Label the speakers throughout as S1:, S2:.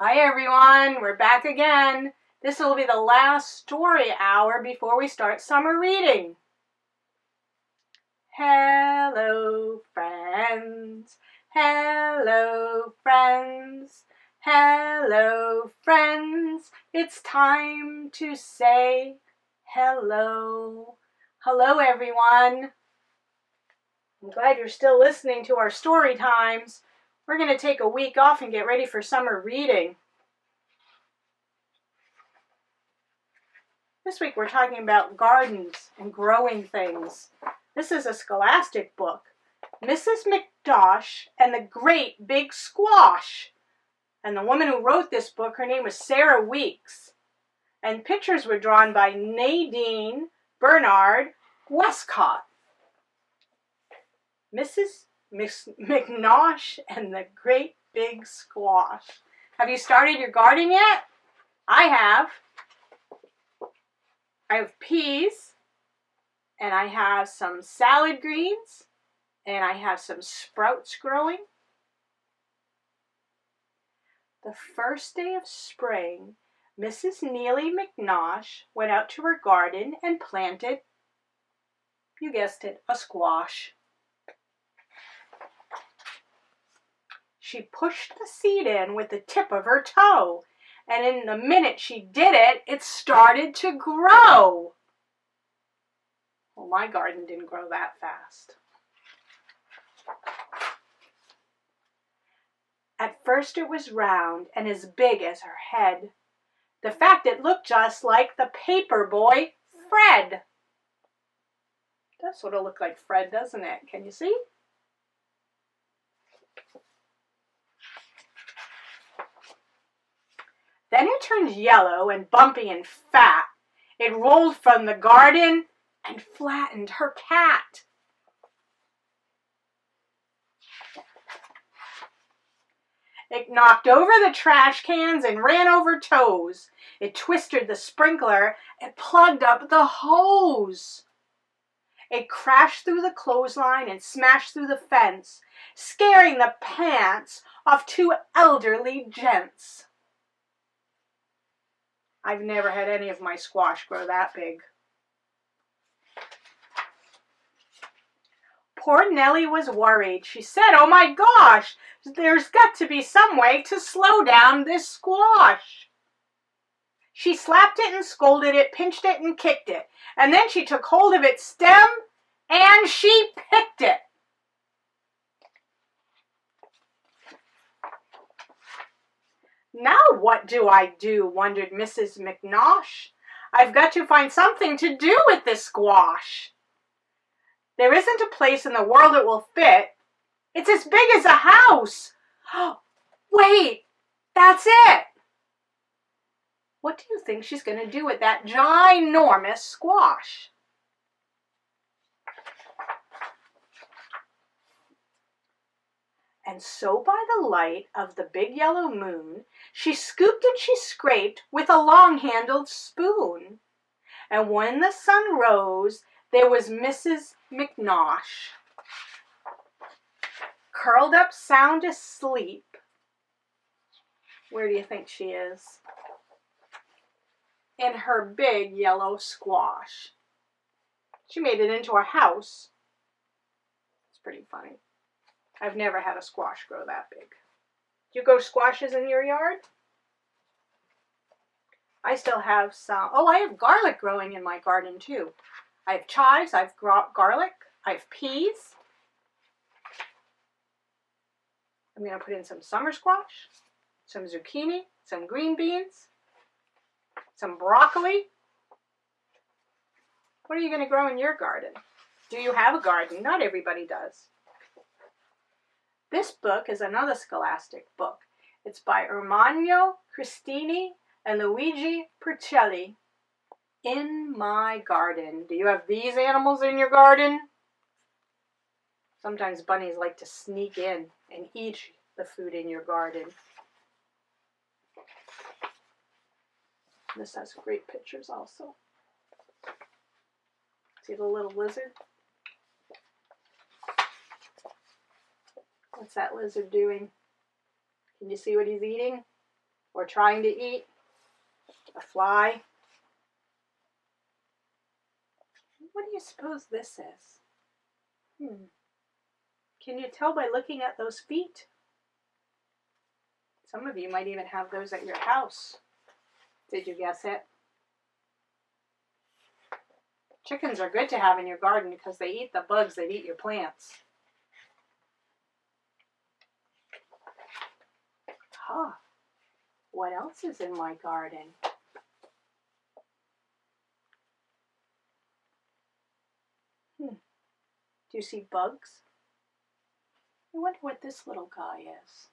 S1: Hi everyone, we're back again. This will be the last story hour before we start summer reading. Hello friends, hello friends, hello friends. It's time to say hello. Hello everyone. I'm glad you're still listening to our story times. We're going to take a week off and get ready for summer reading. This week we're talking about gardens and growing things. This is a scholastic book, Mrs. McNosh and the Great Big Squash. And the woman who wrote this book, her name was Sarah Weeks. And pictures were drawn by Nadine Bernard Westcott. Mrs. McNosh and the Great Big Squash. Have you started your garden yet? I have. I have peas, and I have some salad greens, and I have some sprouts growing. The first day of spring, Mrs. Neely McNosh went out to her garden and planted, you guessed it, a squash. She pushed the seed in with the tip of her toe, and in the minute she did it, it started to grow. Well, my garden didn't grow that fast. At first it was round and as big as her head. The fact it looked just like the paper boy, Fred. Does sort of look like Fred, doesn't it? Can you see? Then it turned yellow and bumpy and fat. It rolled from the garden and flattened her cat. It knocked over the trash cans and ran over toes. It twisted the sprinkler and plugged up the hose. It crashed through the clothesline and smashed through the fence, scaring the pants off two elderly gents. I've never had any of my squash grow that big. Poor Nellie was worried. She said, "Oh my gosh, there's got to be some way to slow down this squash." She slapped it and scolded it, pinched it and kicked it, and then she took hold of its stem and she picked it. Now what do I do? Wondered Mrs. McNosh. I've got to find something to do with this squash. There isn't a place in the world it will fit. It's as big as a house. Wait, that's it. What do you think she's going to do with that ginormous squash? And so by the light of the big yellow moon, she scooped and she scraped with a long-handled spoon. And when the sun rose, there was Mrs. McNosh, curled up sound asleep. Where do you think she is? In her big yellow squash. She made it into a house. It's pretty funny. I've never had a squash grow that big. Do you grow squashes in your yard? I still have some. Oh, I have garlic growing in my garden too. I have chives, I have garlic, I have peas. I'm going to put in some summer squash, some zucchini, some green beans, some broccoli. What are you going to grow in your garden? Do you have a garden? Not everybody does. This book is another scholastic book. It's by Ermanno Cristini and Luigi Percelli. In my garden. Do you have these animals in your garden? Sometimes bunnies like to sneak in and eat the food in your garden. This has great pictures also. See the little lizard? What's that lizard doing? Can you see what he's eating? or trying to eat. A fly. What do you suppose this is? Can you tell by looking at those feet? Some of you might even have those at your house. Did you guess it? Chickens are good to have in your garden because they eat the bugs that eat your plants. Huh. What else is in my garden? Do you see bugs? I wonder what this little guy is.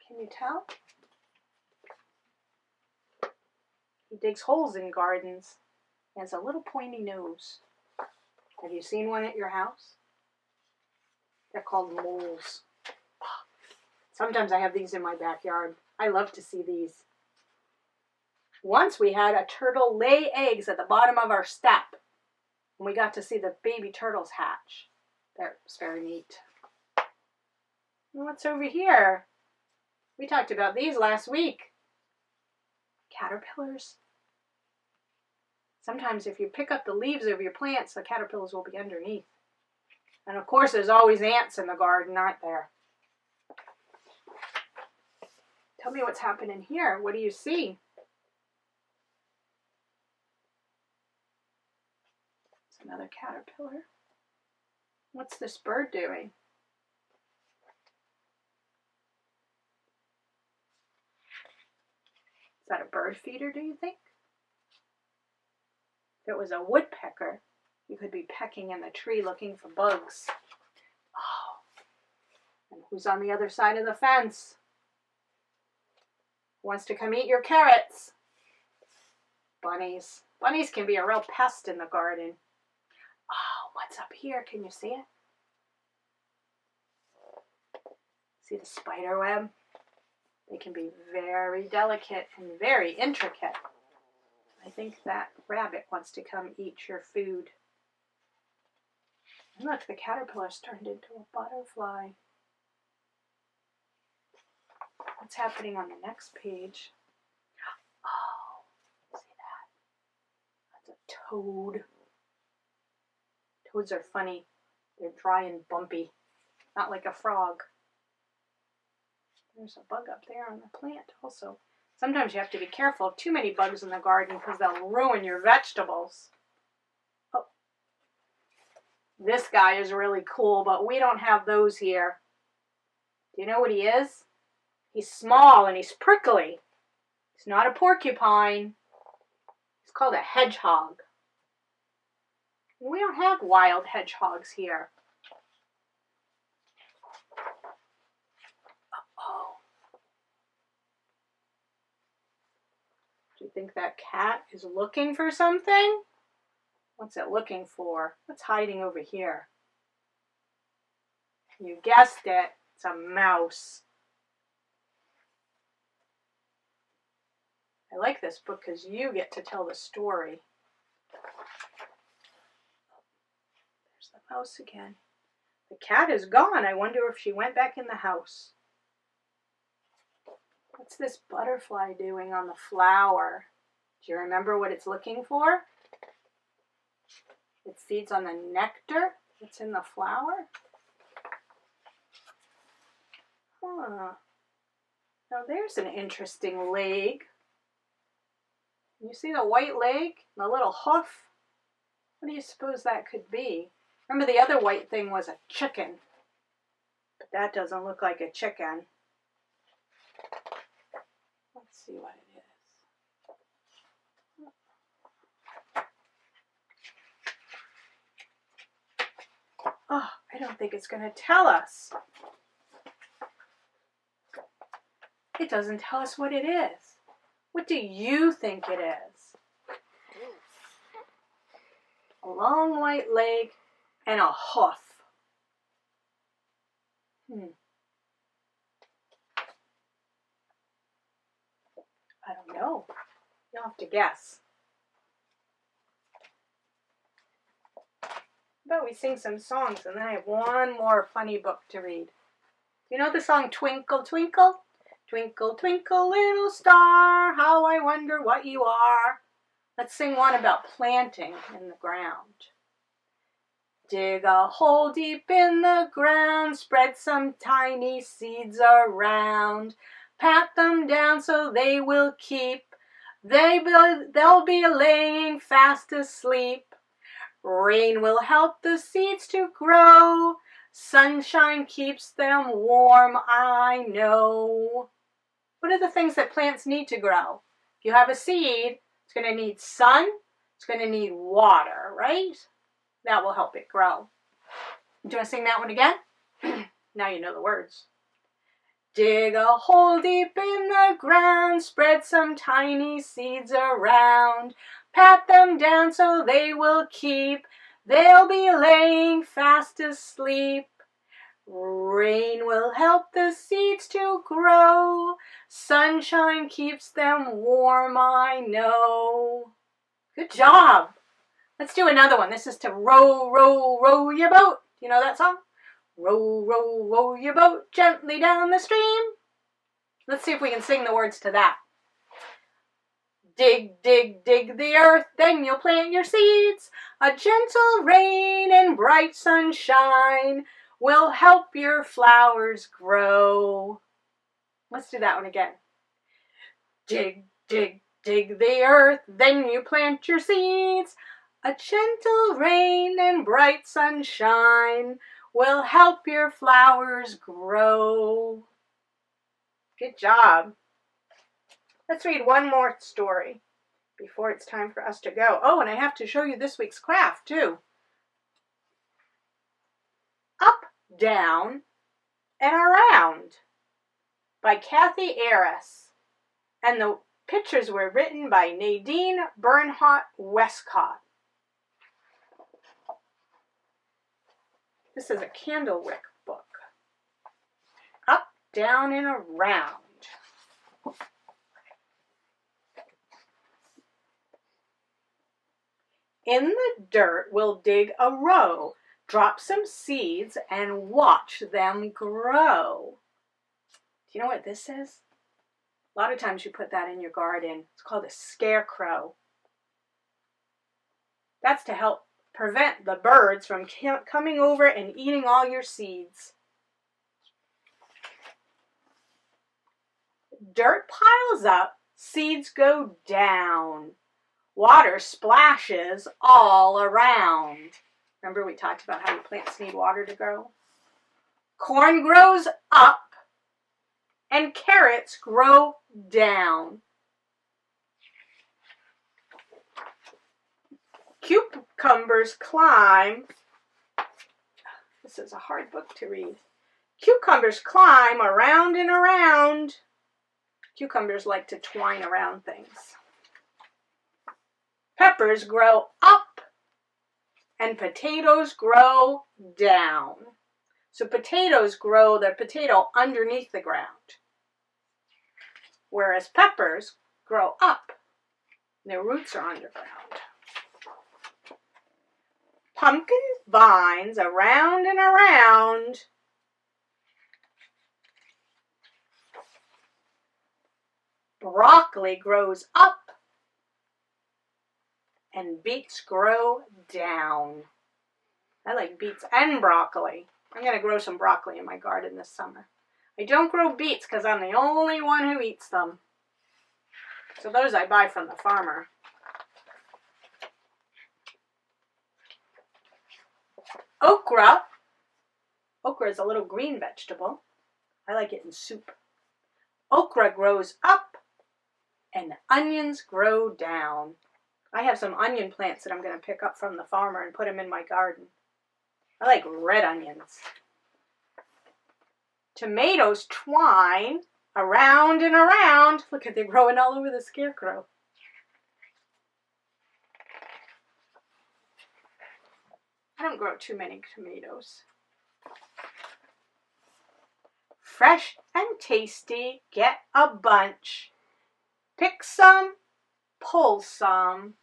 S1: Can you tell? He digs holes in gardens. He has a little pointy nose. Have you seen one at your house? They're called moles. Sometimes I have these in my backyard. I love to see these. Once we had a turtle lay eggs at the bottom of our step. And we got to see the baby turtles hatch. That was very neat. And what's over here? We talked about these last week. Caterpillars. Sometimes if you pick up the leaves of your plants, the caterpillars will be underneath. And of course there's always ants in the garden, aren't there? Tell me what's happening here. What do you see? It's another caterpillar. What's this bird doing? Is that a bird feeder, do you think? If it was a woodpecker, you could be pecking in the tree looking for bugs. Oh, and who's on the other side of the fence? Who wants to come eat your carrots? Bunnies. Bunnies can be a real pest in the garden. Oh, what's up here? Can you see it? See the spider web? They can be very delicate and very intricate. I think that rabbit wants to come eat your food. And look, the caterpillar's turned into a butterfly. What's happening on the next page? Oh, see that? That's a toad. Toads are funny. They're dry and bumpy, not like a frog. There's a bug up there on the plant also. Sometimes you have to be careful of too many bugs in the garden because they'll ruin your vegetables. Oh, this guy is really cool, but we don't have those here. Do you know what he is? He's small and he's prickly. He's not a porcupine. He's called a hedgehog. We don't have wild hedgehogs here. Do you think that cat is looking for something? What's it looking for? What's hiding over here? You guessed it. It's a mouse. I like this book because you get to tell the story. There's the mouse again. The cat is gone. I wonder if she went back in the house. What's this butterfly doing on the flower? Do you remember what it's looking for? It feeds on the nectar that's in the flower. Huh. Now there's an interesting leg. You see the white leg? The little hoof? What do you suppose that could be? Remember the other white thing was a chicken. But that doesn't look like a chicken. Let's see what it is. Oh, I don't think it's going to tell us. It doesn't tell us what it is. What do you think it is? A long white leg and a hoof. I don't know. You'll have to guess. How about we sing some songs and then I have one more funny book to read. Do you know the song Twinkle Twinkle? Twinkle, twinkle, little star, how I wonder what you are. Let's sing one about planting in the ground. Dig a hole deep in the ground, spread some tiny seeds around. Pat them down so they will keep. They'll be laying fast asleep. Rain will help the seeds to grow. Sunshine keeps them warm, I know. What are the things that plants need to grow? If you have a seed, it's going to need sun, it's going to need water, right? That will help it grow. Do you want to sing that one again? Now you know the words. Dig a hole deep in the ground, spread some tiny seeds around. Pat them down so they will keep. They'll be laying fast asleep. Rain will help the seeds to grow. Sunshine keeps them warm, I know. Good job. Let's do another one. This is to row, row, row your boat. You know that song? Row, row, row your boat gently down the stream. Let's see if we can sing the words to that. Dig, dig, dig the earth, then you'll plant your seeds. A gentle rain and bright sunshine will help your flowers grow. Let's do that one again. Dig, dig, dig the earth, then you plant your seeds. A gentle rain and bright sunshine will help your flowers grow. Good job. Let's read one more story before it's time for us to go. Oh, and I have to show you this week's craft too. Up, Down, and Around by Kathy Aris. And the pictures were written by Nadine Bernhardt Westcott. This is a Candlewick book. Up, down, and around. In the dirt we'll dig a row, drop some seeds, and watch them grow. Do you know what this is? A lot of times you put that in your garden. It's called a scarecrow. That's to help prevent the birds from coming over and eating all your seeds. Dirt piles up, seeds go down. Water splashes all around. Remember we talked about how plants need water to grow? Corn grows up and carrots grow down. Cucumbers climb. This is a hard book to read. Cucumbers climb around and around. Cucumbers like to twine around things. Peppers grow up and potatoes grow down. So potatoes grow their potato underneath the ground, whereas peppers grow up. Their roots are underground. Pumpkin vines around and around. Broccoli grows up and beets grow down. I like beets and broccoli. I'm going to grow some broccoli in my garden this summer. I don't grow beets because I'm the only one who eats them. So those I buy from the farmer. Okra. Okra is a little green vegetable. I like it in soup. Okra grows up and onions grow down. I have some onion plants that I'm going to pick up from the farmer and put them in my garden. I like red onions. Tomatoes twine around and around. Look at, they're growing all over the scarecrow. I don't grow too many tomatoes. Fresh and tasty, get a bunch. Pick some, pull some,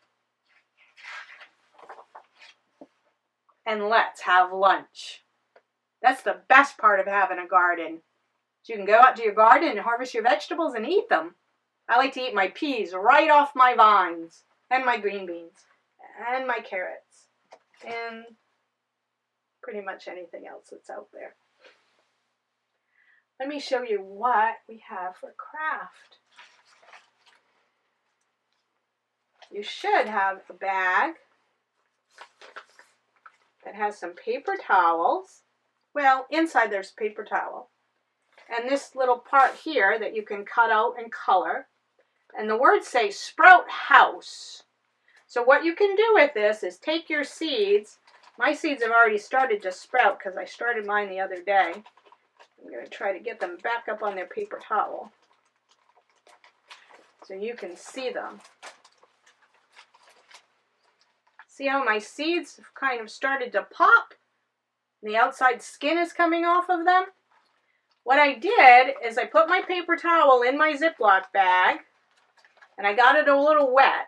S1: and let's have lunch. That's the best part of having a garden. So you can go out to your garden and harvest your vegetables and eat them. I like to eat my peas right off my vines, and my green beans, and my carrots, and pretty much anything else that's out there. Let me show you what we have for craft. You should have a bag that has some paper towels. Well, inside there's paper towel. And this little part here that you can cut out and color. And the words say Sprout House. So what you can do with this is take your seeds. My seeds have already started to sprout because I started mine the other day. I'm going to try to get them back up on their paper towel so you can see them. See how my seeds have kind of started to pop? The outside skin is coming off of them. What I did is I put my paper towel in my Ziploc bag, and I got it a little wet,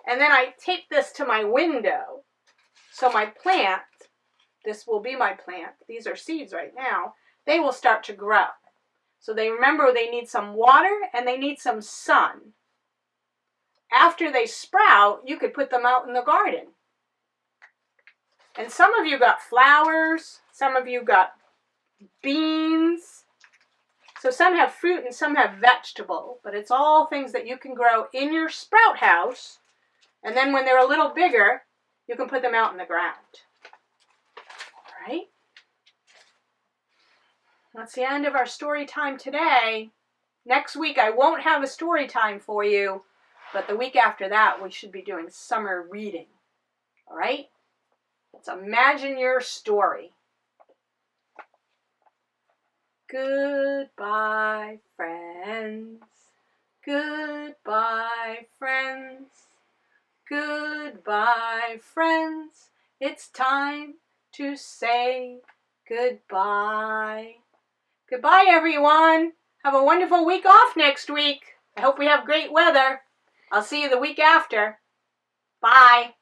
S1: and then I take this to my window. So my plant, this will be my plant, these are seeds right now, they will start to grow. So they need some water and they need some sun. After they sprout, you could put them out in the garden. And some of you got flowers, some of you got beans. So some have fruit and some have vegetable, but it's all things that you can grow in your sprout house. And then when they're a little bigger, you can put them out in the ground. All right? That's the end of our story time today. Next week I won't have a story time for you, but the week after that we should be doing summer reading. All right? Let's imagine your story. Goodbye, friends. Goodbye, friends. Goodbye, friends. It's time to say goodbye. Goodbye, everyone. Have a wonderful week off next week. I hope we have great weather. I'll see you the week after. Bye.